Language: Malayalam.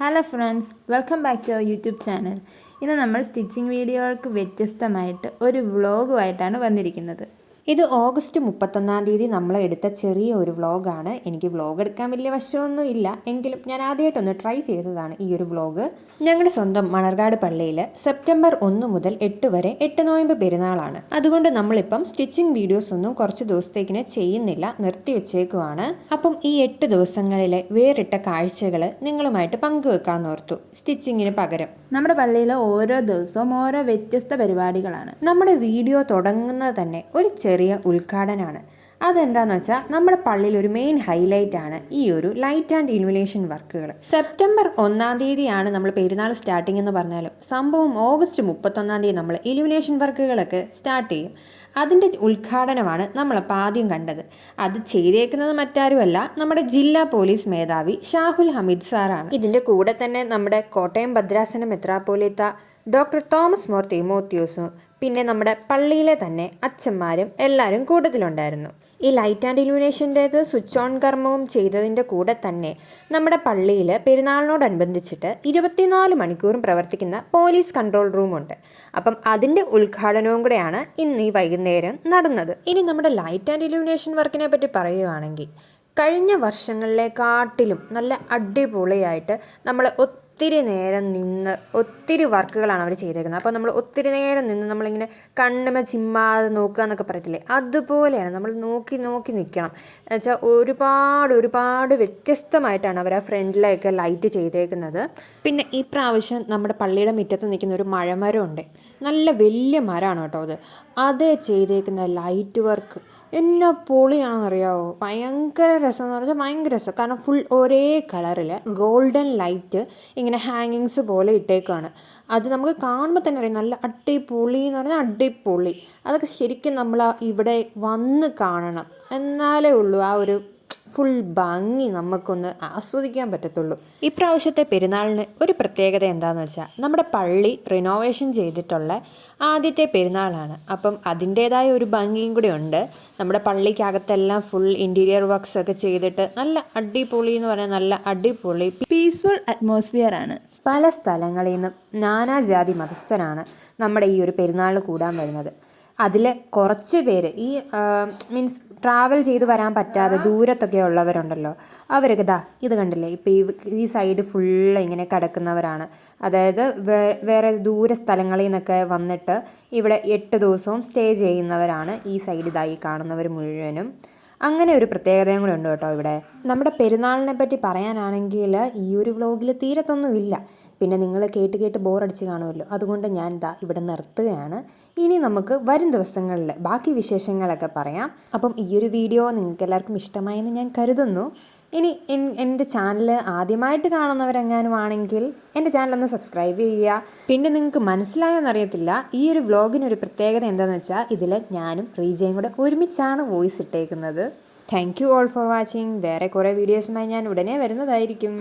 Hello friends, welcome back to our YouTube channel. ഇന്ന് നമ്മൾ സ്റ്റിച്ചിങ് വീഡിയോകൾക്ക് വ്യത്യസ്തമായിട്ട് ഒരു വ്ളോഗുമായിട്ടാണ് വന്നിരിക്കുന്നത്. ഇത് ഓഗസ്റ്റ് 31 നമ്മൾ എടുത്ത ചെറിയ ഒരു വ്ളോഗാണ്. എനിക്ക് വ്ളോഗ് എടുക്കാൻ വലിയ വശമൊന്നും ഇല്ല, എങ്കിലും ഞാൻ ആദ്യമായിട്ടൊന്ന് ട്രൈ ചെയ്തതാണ് ഈ ഒരു വ്ളോഗ്. ഞങ്ങളുടെ സ്വന്തം മണർകാട് പള്ളിയിൽ സെപ്റ്റംബർ 1 മുതൽ 8 വരെ 8 നോയമ്പ് പെരുന്നാളാണ്. അതുകൊണ്ട് നമ്മളിപ്പം സ്റ്റിച്ചിങ് വീഡിയോസ് ഒന്നും കുറച്ച് ദിവസത്തേക്കിന് ചെയ്യുന്നില്ല, നിർത്തി വെച്ചേക്കുവാണ്. അപ്പം ഈ 8 ദിവസങ്ങളിലെ വേറിട്ട കാഴ്ചകൾ നിങ്ങളുമായിട്ട് പങ്കുവെക്കാമെന്ന് ഓർത്തു. സ്റ്റിച്ചിങ്ങിന് പകരം നമ്മുടെ പള്ളിയിൽ ഓരോ ദിവസവും ഓരോ വ്യത്യസ്ത പരിപാടികളാണ്. നമ്മുടെ വീഡിയോ തുടങ്ങുന്നത് തന്നെ ഒരു ചെറിയ ഉദ്ഘാടനമാണ്. അതെന്താണെന്ന് വെച്ചാൽ നമ്മുടെ പള്ളിയിൽ ഒരു മെയിൻ ഹൈലൈറ്റ് ആണ് ഈ ഒരു ലൈറ്റ് ആൻഡ് ഇലുമിനേഷൻ വർക്കുകൾ. സെപ്റ്റംബർ 1 നമ്മൾ പെരുന്നാൾ സ്റ്റാർട്ടിംഗ് എന്ന് പറഞ്ഞാലും സംഭവം ഓഗസ്റ്റ് 31 നമ്മൾ ഇലുമിനേഷൻ വർക്കുകളൊക്കെ സ്റ്റാർട്ട് ചെയ്യും. അതിൻ്റെ ഉദ്ഘാടനമാണ് നമ്മളപ്പോൾ ആദ്യം കണ്ടത്. അത് ചെയ്തേക്കുന്നത് മറ്റാരുമല്ല, നമ്മുടെ ജില്ലാ പോലീസ് മേധാവി ഷാഹുൽ ഹമീദ് സാറാണ്. ഇതിൻ്റെ കൂടെ തന്നെ നമ്മുടെ കോട്ടയം ഭദ്രാസന മെത്രാപ്പോലീത്ത ഡോക്ടർ തോമസ് മോർ തീമോത്തിയോസും പിന്നെ നമ്മുടെ പള്ളിയിലെ തന്നെ അച്ഛന്മാരും എല്ലാവരും കൂട്ടത്തിലുണ്ടായിരുന്നു. ഈ ലൈറ്റ് ആൻഡ് ഇലുമിനേഷൻ്റേത് സ്വിച്ച് ഓൺ കർമ്മവും ചെയ്തതിൻ്റെ കൂടെ തന്നെ നമ്മുടെ പള്ളിയിൽ പെരുന്നാളിനോടനുബന്ധിച്ചിട്ട് 24 മണിക്കൂറും പ്രവർത്തിക്കുന്ന പോലീസ് കൺട്രോൾ റൂമുണ്ട്. അപ്പം അതിൻ്റെ ഉദ്ഘാടനവും കൂടെയാണ് ഇന്ന് ഈ വൈകുന്നേരം നടന്നത്. ഇനി നമ്മുടെ ലൈറ്റ് ആൻഡ് ഇലുമിനേഷൻ വർക്കിനെ പറ്റി പറയുകയാണെങ്കിൽ കഴിഞ്ഞ വർഷങ്ങളിലെക്കാട്ടിലും നല്ല അടിപൊളിയായിട്ട് നമ്മൾ ഒത്തിരി നേരം നിന്ന് ഒത്തിരി വർക്കുകളാണ് അവർ ചെയ്തേക്കുന്നത്. അപ്പോൾ നമ്മൾ ഒത്തിരി നേരം നിന്ന് നമ്മളിങ്ങനെ കണ്ണുമ ചിമ്മാതെ നോക്കുക എന്നൊക്കെ പറയത്തില്ലേ, അതുപോലെയാണ് നമ്മൾ നോക്കി നോക്കി നിൽക്കണം. എന്നുവെച്ചാൽ ഒരുപാട് വ്യത്യസ്തമായിട്ടാണ് അവർ ആ ഫ്രണ്ടിലൊക്കെ ലൈറ്റ് ചെയ്തേക്കുന്നത്. പിന്നെ ഈ പ്രാവശ്യം നമ്മുടെ പള്ളിയുടെ മുറ്റത്ത് നിൽക്കുന്ന ഒരു മഴമരമുണ്ട്, നല്ല വലിയ മരമാണ് കേട്ടോ അത് ചെയ്തേക്കുന്ന ലൈറ്റ് വർക്ക് എന്നാ പൊളിയാണെന്നറിയാമോ. ഭയങ്കര രസമെന്ന് പറഞ്ഞാൽ ഭയങ്കര രസം. കാരണം ഫുൾ ഒരേ കളറിൽ ഗോൾഡൻ ലൈറ്റ് ഇങ്ങനെ ഹാങ്ങിങ്സ് പോലെ ഇട്ടേക്കാണ്. അത് നമുക്ക് കാണുമ്പോൾ തന്നെ അറിയാം നല്ല അടിപൊളി എന്ന് പറഞ്ഞാൽ അടിപൊളി. അതൊക്കെ ശരിക്കും നമ്മൾ ഇവിടെ വന്ന് കാണണം, എന്നാലേ ഉള്ളൂ ആ ഒരു ഫുൾ ഭംഗി നമുക്കൊന്ന് ആസ്വദിക്കാൻ പറ്റത്തുള്ളൂ. ഇപ്രാവശ്യത്തെ പെരുന്നാളിന് ഒരു പ്രത്യേകത എന്താണെന്ന് വെച്ചാൽ നമ്മുടെ പള്ളി റിനോവേഷൻ ചെയ്തിട്ടുള്ള ആദ്യത്തെ പെരുന്നാളാണ്. അപ്പം അതിൻ്റേതായ ഒരു ഭംഗിയും കൂടി ഉണ്ട്. നമ്മുടെ പള്ളിക്കകത്തെല്ലാം ഫുൾ ഇൻറ്റീരിയർ വർക്ക്സ് ഒക്കെ ചെയ്തിട്ട് നല്ല അടിപൊളി എന്ന് പറഞ്ഞാൽ നല്ല അടിപൊളി പീസ്ഫുൾ അറ്റ്മോസ്ഫിയർ ആണ്. പല സ്ഥലങ്ങളിൽ നിന്നും നാനാജാതി മതസ്ഥരാണ് നമ്മുടെ ഈ ഒരു പെരുന്നാളിൽ കൂടാൻ വരുന്നത്. അതിൽ കുറച്ച് പേര് ഈ മീൻസ് ട്രാവൽ ചെയ്ത് വരാൻ പറ്റാതെ ദൂരത്തൊക്കെ ഉള്ളവരുണ്ടല്ലോ, അവരൊക്കെ ഇത് കണ്ടില്ലേ, ഇപ്പോൾ ഈ സൈഡ് ഫുള്ള് ഇങ്ങനെ കിടക്കുന്നവരാണ്. അതായത് വേറെ ദൂര സ്ഥലങ്ങളിൽ നിന്നൊക്കെ വന്നിട്ട് ഇവിടെ 8 ദിവസവും സ്റ്റേ ചെയ്യുന്നവരാണ് ഈ സൈഡ് ഇതായി കാണുന്നവർ മുഴുവനും. അങ്ങനെ ഒരു പ്രത്യേകതയും കൂടെ ഉണ്ട് കേട്ടോ ഇവിടെ. നമ്മുടെ പെരുന്നാളിനെ പറ്റി പറയാനാണെങ്കിൽ ഈ ഒരു വ്ളോഗിൽ തീരത്തൊന്നുമില്ല. പിന്നെ നിങ്ങൾ കേട്ട് ബോറടിച്ച് കാണുമല്ലോ, അതുകൊണ്ട് ഞാൻ ഇവിടെ നിർത്തുകയാണ്. ഇനി നമുക്ക് വരും ദിവസങ്ങളിൽ ബാക്കി വിശേഷങ്ങളൊക്കെ പറയാം. അപ്പം ഈ ഒരു വീഡിയോ നിങ്ങൾക്ക് എല്ലാവർക്കും ഇഷ്ടമായെന്ന് ഞാൻ കരുതുന്നു. ഇനി എൻ്റെ ചാനൽ ആദ്യമായിട്ട് കാണുന്നവരെങ്ങാനും ആണെങ്കിൽ എൻ്റെ ചാനലൊന്ന് സബ്സ്ക്രൈബ് ചെയ്യുക. പിന്നെ നിങ്ങൾക്ക് മനസ്സിലായോന്നറിയത്തില്ല, ഈ ഒരു വ്ളോഗിനൊരു പ്രത്യേകത എന്താണെന്ന് വെച്ചാൽ ഇതിൽ ഞാനും റീജയും കൂടെ ഒരുമിച്ചാണ് വോയിസ് ഇട്ടേക്കുന്നത്. Thank you all for watching. വേറെ കുറേ വീഡിയോസുമായി ഞാൻ ഉടനെ വരുന്നതായിരിക്കും.